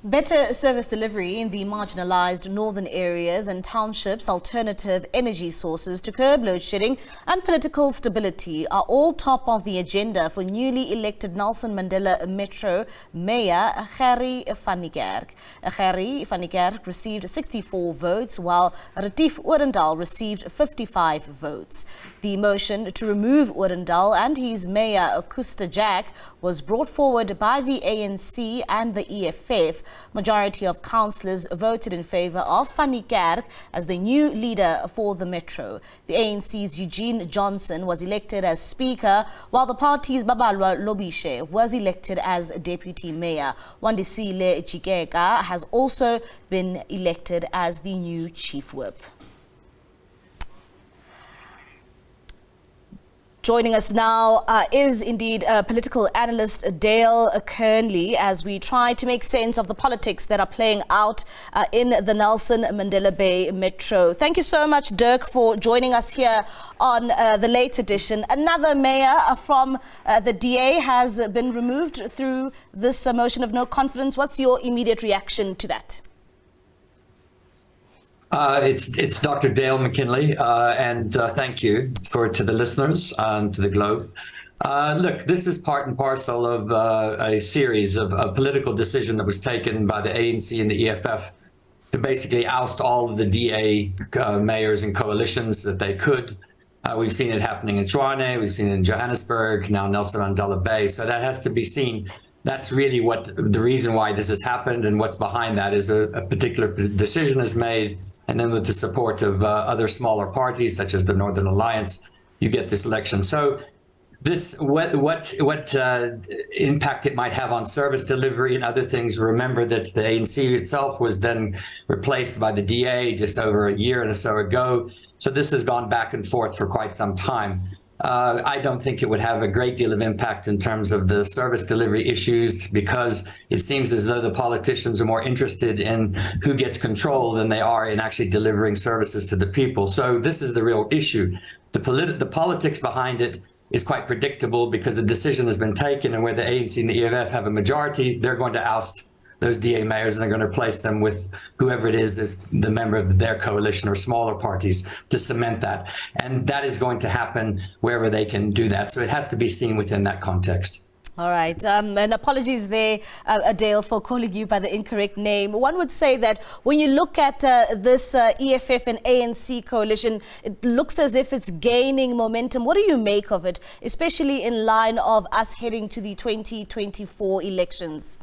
Better service delivery in the marginalized northern areas and townships, alternative energy sources to curb load shedding and political stability are all top of the agenda for newly elected Nelson Mandela Metro Mayor Retief Odendaal. Retief Odendaal received 64 votes while Retief Odendaal received 55 votes. The motion to remove Odendaal and his mayor ousted was brought forward by the ANC and the EFF. Majority of councillors voted in favour of Niekerk as the new leader for the Metro. The ANC's Eugene Johnson was elected as Speaker, while the party's Babalwa Lobishe was elected as Deputy Mayor. Wandisile Chikeka has also been elected as the new Chief Whip. Joining us now is indeed political analyst Dale Kernley as we try to make sense of the politics that are playing out in the Nelson Mandela Bay Metro. Thank you so much, Dirk, for joining us here on the late edition. Another mayor from the DA has been removed through this motion of no confidence. What's your immediate reaction to that? It's Dr. Dale McKinley, and thank you to the listeners and to the Globe. Look, this is part and parcel of a series of political decision that was taken by the ANC and the EFF to basically oust all of the DA mayors and coalitions that they could. We've seen it happening in Tshwane, we've seen it in Johannesburg, now Nelson Mandela Bay. So that has to be seen. That's really what the reason why this has happened, and what's behind that is a particular decision is made. And then with the support of other smaller parties, such as the Northern Alliance, you get this election. So this, what impact it might have on service delivery and other things. Remember that the ANC itself was then replaced by the DA just over a year and so ago. So this has gone back and forth for quite some time. I don't think it would have a great deal of impact in terms of the service delivery issues, because it seems as though the politicians are more interested in who gets control than they are in actually delivering services to the people. So this is the real issue. The politics behind it is quite predictable because the decision has been taken, and where the ANC and the EFF have a majority, they're going to oust those DA mayors, and they're going to replace them with whoever it is, the member of their coalition or smaller parties, to cement that. And that is going to happen wherever they can do that. So it has to be seen within that context. All right. And apologies there, Dale, for calling you by the incorrect name. One would say that when you look at this EFF and ANC coalition, it looks as if it's gaining momentum. What do you make of it, especially in line of us heading to the 2024 elections?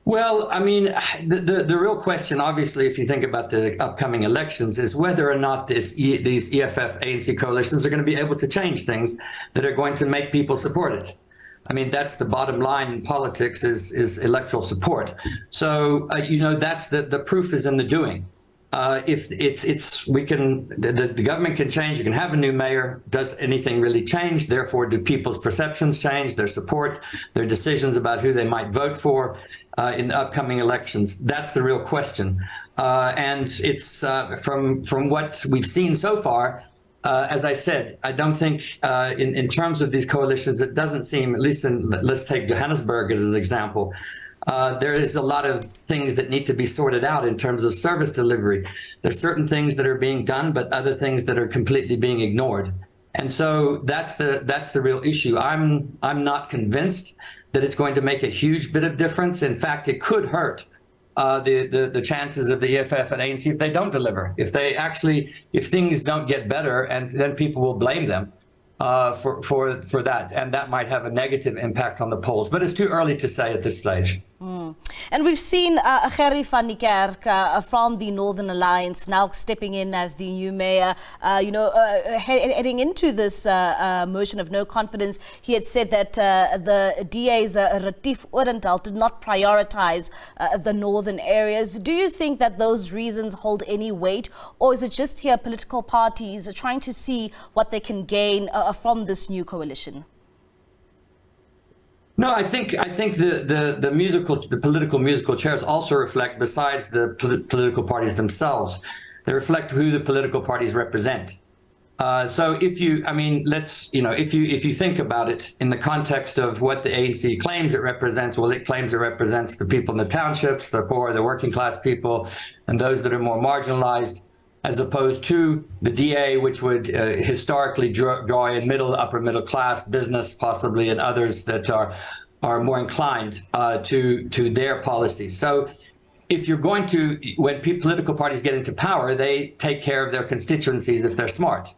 Well, I mean, the real question, obviously, if you think about the upcoming elections, is whether or not these EFF ANC coalitions are going to be able to change things that are going to make people support it. I mean, that's the bottom line in politics, is electoral support. So, that's the proof is in the doing. If the government can change, you can have a new mayor. Does anything really change? Therefore, do people's perceptions change, their support, their decisions about who they might vote for in the upcoming elections? That's the real question. And it's from what we've seen so far, as I said, I don't think in terms of these coalitions, it doesn't seem, at least let's take Johannesburg as an example, there is a lot of things that need to be sorted out in terms of service delivery. There's certain things that are being done, but other things that are completely being ignored. And so that's the real issue. I'm not convinced that it's going to make a huge bit of difference. In fact, it could hurt the chances of the EFF and ANC if they don't deliver. If things don't get better, and then people will blame them for that, and that might have a negative impact on the polls. But it's too early to say at this stage. And we've seen Retief Odendaal from the Northern Alliance now stepping in as the new mayor. Heading into this motion of no confidence, he had said that the DA's Retief Odendaal did not prioritize the northern areas. Do you think that those reasons hold any weight, or is it just here political parties are trying to see what they can gain from this new coalition? No, I think the political musical chairs also reflect, besides the political parties themselves, they reflect who the political parties represent. So if you, I mean, if you think about it in the context of what the ANC claims it represents, well, it claims it represents the people in the townships, the poor, the working class people, and those that are more marginalized, as opposed to the DA, which would historically draw in upper middle class, business possibly, and others that are more inclined to their policies. So if you're going to, when political parties get into power, they take care of their constituencies if they're smart.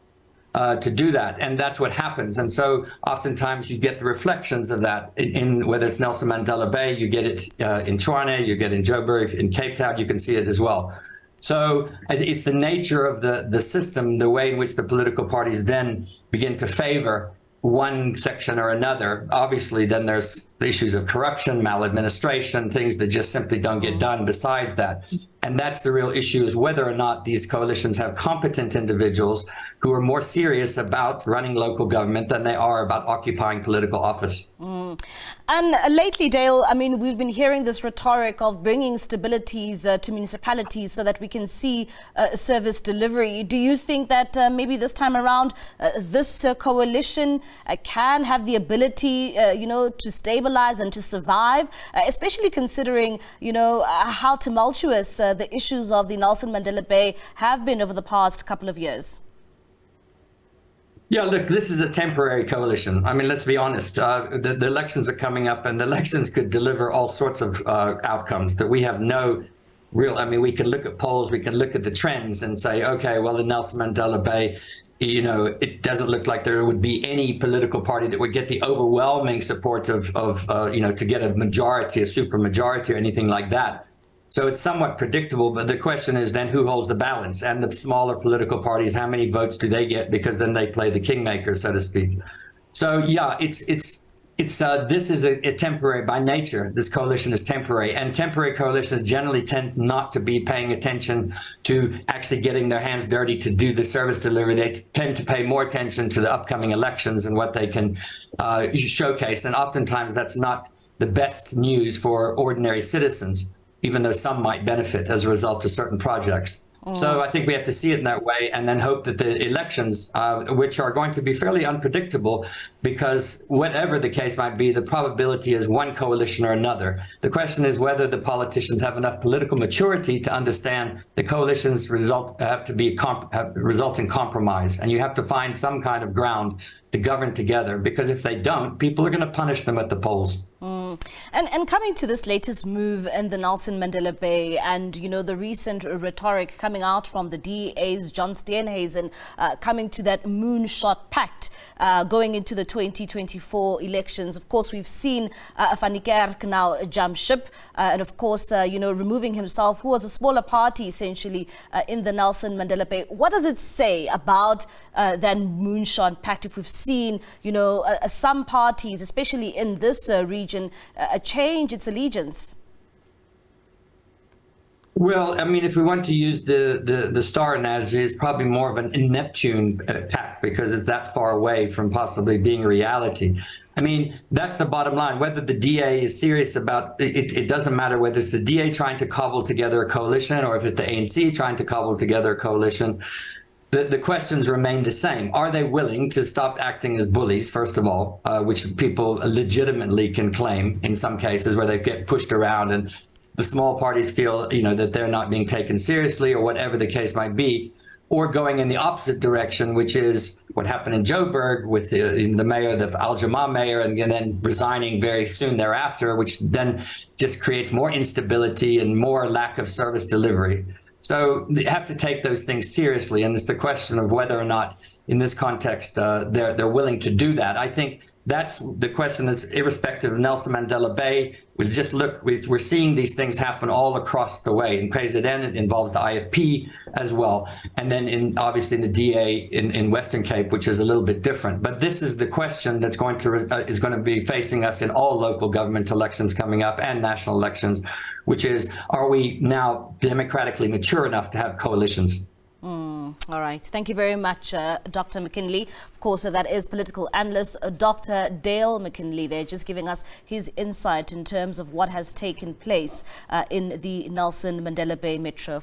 To do that, and that's what happens. And so oftentimes you get the reflections of that in whether it's Nelson Mandela Bay, you get it in Tshwane, you get it in Joburg, in Cape Town, you can see it as well. So it's the nature of the system, the way in which the political parties then begin to favor one section or another. Obviously, then there's the issues of corruption, maladministration, things that just simply don't get done besides that. And that's the real issue, is whether or not these coalitions have competent individuals who are more serious about running local government than they are about occupying political office. And lately, Dale, I mean, we've been hearing this rhetoric of bringing stabilities to municipalities so that we can see service delivery. Do you think that maybe this time around, this coalition can have the ability, to stabilize and to survive, especially considering, how tumultuous the issues of the Nelson Mandela Bay have been over the past couple of years? Yeah, look, this is a temporary coalition. I mean, let's be honest. The elections are coming up, and the elections could deliver all sorts of outcomes that we have no real. I mean, we can look at polls, we can look at the trends and say, okay, well, the Nelson Mandela Bay, it doesn't look like there would be any political party that would get the overwhelming support of to get a majority, a super majority or anything like that. So it's somewhat predictable, but the question is then who holds the balance? And the smaller political parties, how many votes do they get? Because then they play the kingmaker, so to speak. So yeah, this is a temporary by nature. This coalition is temporary, and temporary coalitions generally tend not to be paying attention to actually getting their hands dirty to do the service delivery. They tend to pay more attention to the upcoming elections and what they can showcase. And oftentimes that's not the best news for ordinary citizens, even though some might benefit as a result of certain projects. So I think we have to see it in that way, and then hope that the elections, which are going to be fairly unpredictable, because whatever the case might be, the probability is one coalition or another. The question is whether the politicians have enough political maturity to understand the coalitions result in compromise, and you have to find some kind of ground to govern together, because if they don't, people are going to punish them at the polls. And coming to this latest move in the Nelson Mandela Bay and, the recent rhetoric coming out from the DA's John Steenhuisen, coming to that moonshot pact going into the 2024 elections. Of course, we've seen Niekerk now jump ship and, of course, removing himself, who was a smaller party, essentially, in the Nelson Mandela Bay. What does it say about that moonshot pact if we've seen, some parties, especially in this region, change its allegiance? Well, I mean, if we want to use the star analogy, it's probably more of a Neptune pact, because it's that far away from possibly being reality. I mean, that's the bottom line. Whether the DA is serious about it, it doesn't matter whether it's the DA trying to cobble together a coalition or if it's the ANC trying to cobble together a coalition. The questions remain the same. Are they willing to stop acting as bullies, first of all, which people legitimately can claim in some cases where they get pushed around and the small parties feel, that they're not being taken seriously or whatever the case might be, or going in the opposite direction, which is what happened in Joburg with the mayor, the Al Jamaa mayor, and then resigning very soon thereafter, which then just creates more instability and more lack of service delivery. So they have to take those things seriously, and it's the question of whether or not, in this context, they're willing to do that. I think that's the question that's irrespective of Nelson Mandela Bay. We're seeing these things happen all across the way. In KZN, it involves the IFP as well, and then obviously in the DA in Western Cape, which is a little bit different. But this is the question that's going to be facing us in all local government elections coming up and national elections, which is, are we now democratically mature enough to have coalitions? All right. Thank you very much, Dr. McKinley. Of course, that is political analyst Dr. Dale McKinley there, just giving us his insight in terms of what has taken place in the Nelson Mandela Bay Metro.